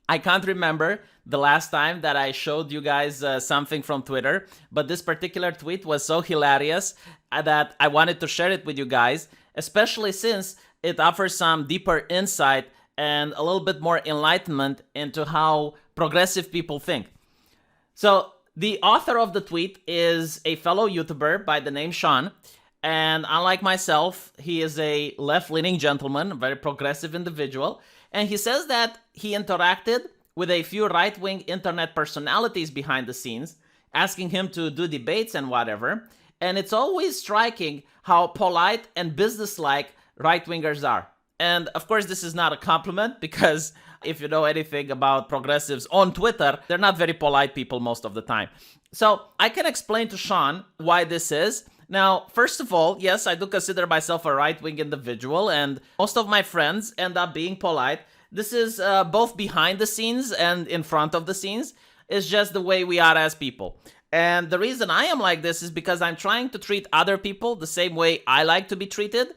I can't remember the last time that I showed you guys something from Twitter, but this particular tweet was so hilarious that I wanted to share it with you guys, especially since it offers some deeper insight and a little bit more enlightenment into how progressive people think. So the author of the tweet is a fellow YouTuber by the name Sean. And unlike myself, he is a left-leaning gentleman, a very progressive individual. And he says that he interacted with a few right-wing internet personalities behind the scenes, asking him to do debates and whatever. And it's always striking how polite and businesslike right-wingers are. And of course, this is not a compliment, because if you know anything about progressives on Twitter, they're not very polite people most of the time. So I can explain to Sean why this is. Now, first of all, yes, I do consider myself a right-wing individual, and most of my friends end up being polite. This is both behind the scenes and in front of the scenes. It's just the way we are as people. And the reason I am like this is because I'm trying to treat other people the same way I like to be treated.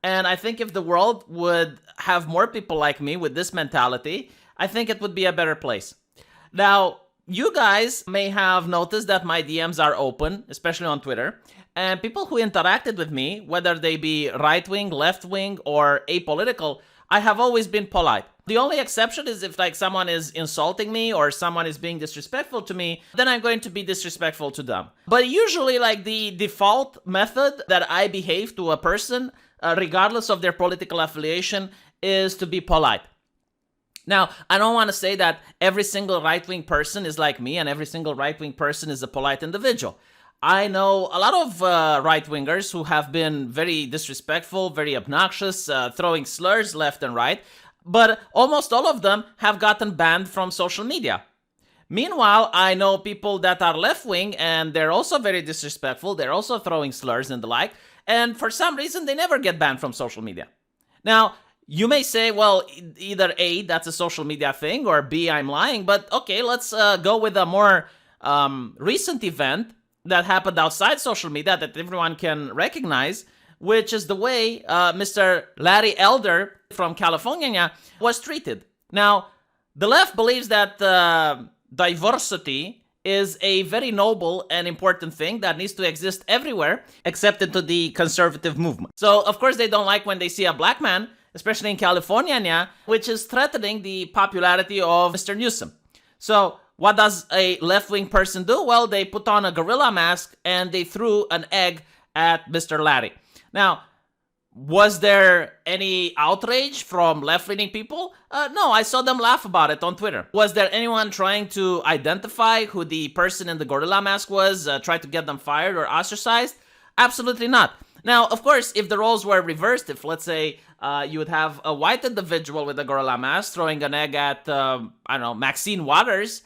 And I think if the world would have more people like me with this mentality, I think it would be a better place. Now, you guys may have noticed that my DMs are open, especially on Twitter. And people who interacted with me, whether they be right-wing, left-wing, or apolitical, I have always been polite. The only exception is if someone is insulting me or someone is being disrespectful to me, then I'm going to be disrespectful to them. But usually the default method that I behave to a person, regardless of their political affiliation, is to be polite. Now, I don't want to say that every single right-wing person is like me and every single right-wing person is a polite individual. I know a lot of right-wingers who have been very disrespectful, very obnoxious, throwing slurs left and right, but almost all of them have gotten banned from social media. Meanwhile, I know people that are left-wing and they're also very disrespectful, they're also throwing slurs and the like, and for some reason they never get banned from social media. Now, you may say, well, either A, that's a social media thing, or B, I'm lying, but okay, let's go with a more recent event that happened outside social media that everyone can recognize, which is the way Mr. Larry Elder from California was treated. Now, the left believes that diversity is a very noble and important thing that needs to exist everywhere, except into the conservative movement. So, of course, they don't like when they see a black man, especially in California, which is threatening the popularity of Mr. Newsom. So, what does a left-wing person do? Well, they put on a gorilla mask and they threw an egg at Mr. Larry. Now, was there any outrage from left-leaning people? No, I saw them laugh about it on Twitter. Was there anyone trying to identify who the person in the gorilla mask was, try to get them fired or ostracized? Absolutely not. Now, of course, if the roles were reversed, if let's say you would have a white individual with a gorilla mask throwing an egg at, Maxine Waters,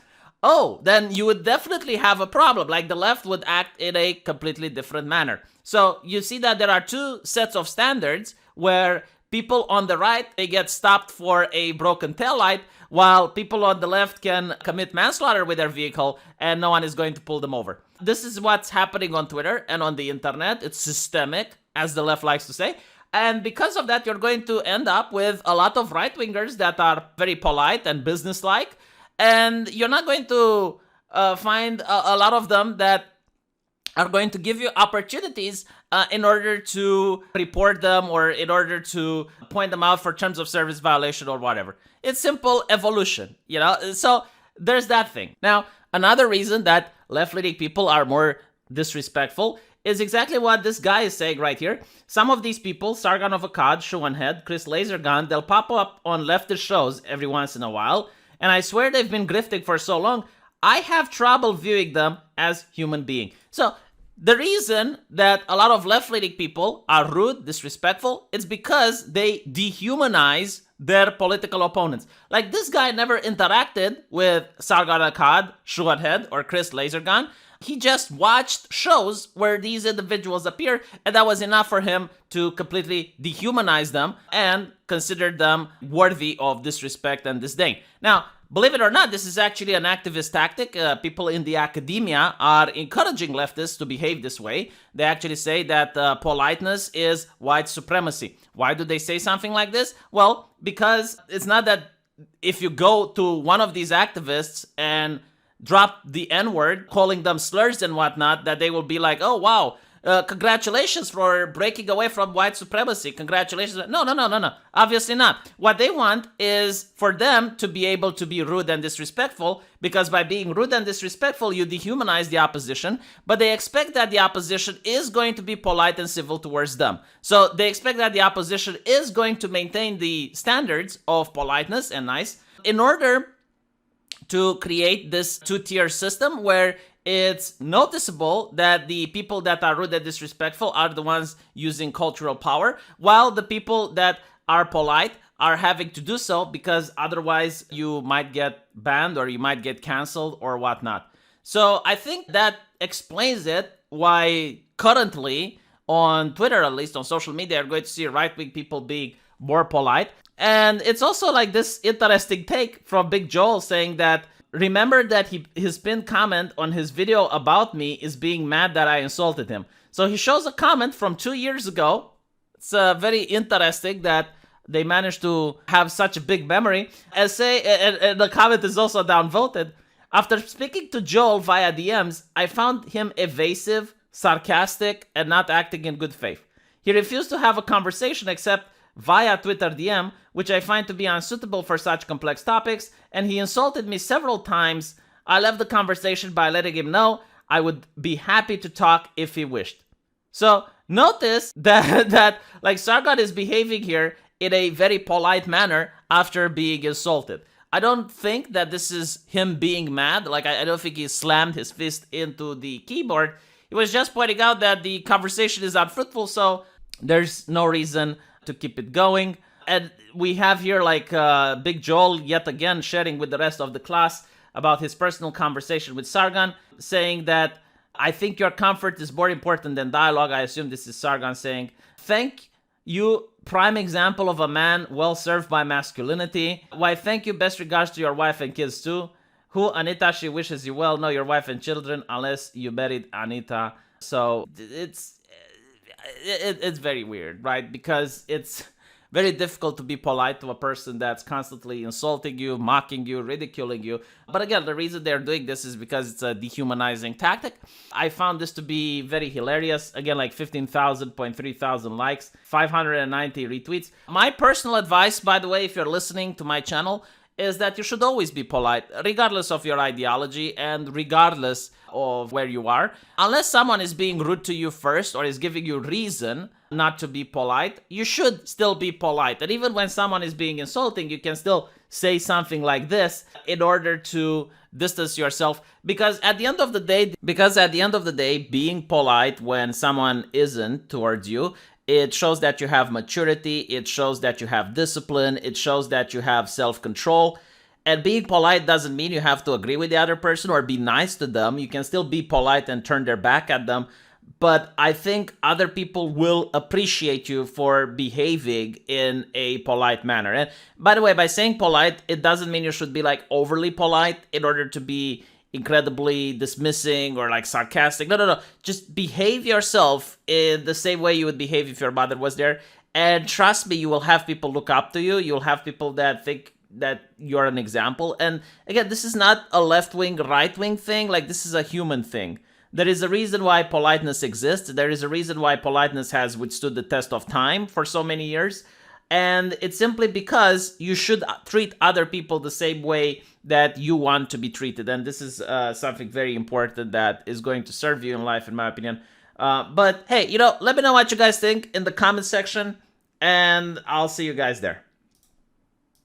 then you would definitely have a problem. Like the left would act in a completely different manner. So you see that there are two sets of standards where people on the right, they get stopped for a broken taillight, while people on the left can commit manslaughter with their vehicle and no one is going to pull them over. This is what's happening on Twitter and on the internet. It's systemic, as the left likes to say. And because of that, you're going to end up with a lot of right-wingers that are very polite and businesslike. And you're not going to find a lot of them that are going to give you opportunities in order to report them or in order to point them out for terms of service violation or whatever. It's simple evolution, So there's that thing. Now, another reason that left-leaning people are more disrespectful is exactly what this guy is saying right here. Some of these people, Sargon of Akkad, Shoehead, Chris Lasergun, they'll pop up on leftist shows every once in a while. And I swear they've been grifting for so long, I have trouble viewing them as human beings. So the reason that a lot of left-leaning people are rude, disrespectful, it's because they dehumanize their political opponents. Like this guy never interacted with Sargon Akkad, Shoehead, or Chris Lasergun. He just watched shows where these individuals appear, and that was enough for him to completely dehumanize them and consider them worthy of disrespect and disdain. Now, believe it or not, this is actually an activist tactic. People in the academia are encouraging leftists to behave this way. They actually say that politeness is white supremacy. Why do they say something like this? Well, because it's not that if you go to one of these activists and drop the N-word, calling them slurs and whatnot, that they will be like, oh, wow, congratulations for breaking away from white supremacy. Congratulations. No. Obviously not. What they want is for them to be able to be rude and disrespectful, because by being rude and disrespectful, you dehumanize the opposition, but they expect that the opposition is going to be polite and civil towards them. So they expect that the opposition is going to maintain the standards of politeness and nice in order to create this two-tier system where it's noticeable that the people that are rude and disrespectful are the ones using cultural power, while the people that are polite are having to do so because otherwise you might get banned or you might get canceled or whatnot. So I think that explains it, why currently on Twitter, at least on social media, you're going to see right-wing people being more polite. And it's also like this interesting take from Big Joel saying that, remember that his pinned comment on his video about me is being mad that I insulted him. So he shows a comment from 2 years ago. It's very interesting that they managed to have such a big memory. And the comment is also downvoted. After speaking to Joel via DMs, I found him evasive, sarcastic, and not acting in good faith. He refused to have a conversation except via Twitter DM, which I find to be unsuitable for such complex topics, and he insulted me several times. I left the conversation by letting him know I would be happy to talk if he wished. So notice that like Sargon is behaving here in a very polite manner after being insulted. I don't think that this is him being mad. Like I don't think he slammed his fist into the keyboard. He was just pointing out that the conversation is unfruitful, so there's no reason to keep it going. And we have here like Big Joel yet again sharing with the rest of the class about his personal conversation with Sargon, saying that I think your comfort is more important than dialogue. I assume this is Sargon saying, thank you, prime example of a man well served by masculinity. Why, thank you, best regards to your wife and kids too. Who, Anita, she wishes you well. Know your wife and children unless you married Anita. So it's very weird, right? Because it's very difficult to be polite to a person that's constantly insulting you, mocking you, ridiculing you. But again, the reason they're doing this is because it's a dehumanizing tactic. I found this to be very hilarious. Again, like 15,000 likes, 590 retweets. My personal advice, by the way, if you're listening to my channel, is that you should always be polite, regardless of your ideology and regardless of where you are. Unless someone is being rude to you first or is giving you reason not to be polite, you should still be polite. And even when someone is being insulting, you can still say something like this in order to distance yourself. Because at the end of the day, being polite when someone isn't towards you, it shows that you have maturity, it shows that you have discipline, it shows that you have self-control. And being polite doesn't mean you have to agree with the other person or be nice to them. You can still be polite and turn their back at them. But I think other people will appreciate you for behaving in a polite manner. And by the way, by saying polite, it doesn't mean you should be like overly polite in order to be incredibly dismissing or like sarcastic. No. Just behave yourself in the same way you would behave if your mother was there. And trust me, you will have people look up to you. You'll have people that think that you're an example. And again, this is not a left-wing, right-wing thing. Like, this is a human thing. There is a reason why politeness exists. There is a reason why politeness has withstood the test of time for so many years. And it's simply because you should treat other people the same way that you want to be treated. And this is something very important that is going to serve you in life, in my opinion. But hey, let me know what you guys think in the comment section, and I'll see you guys there.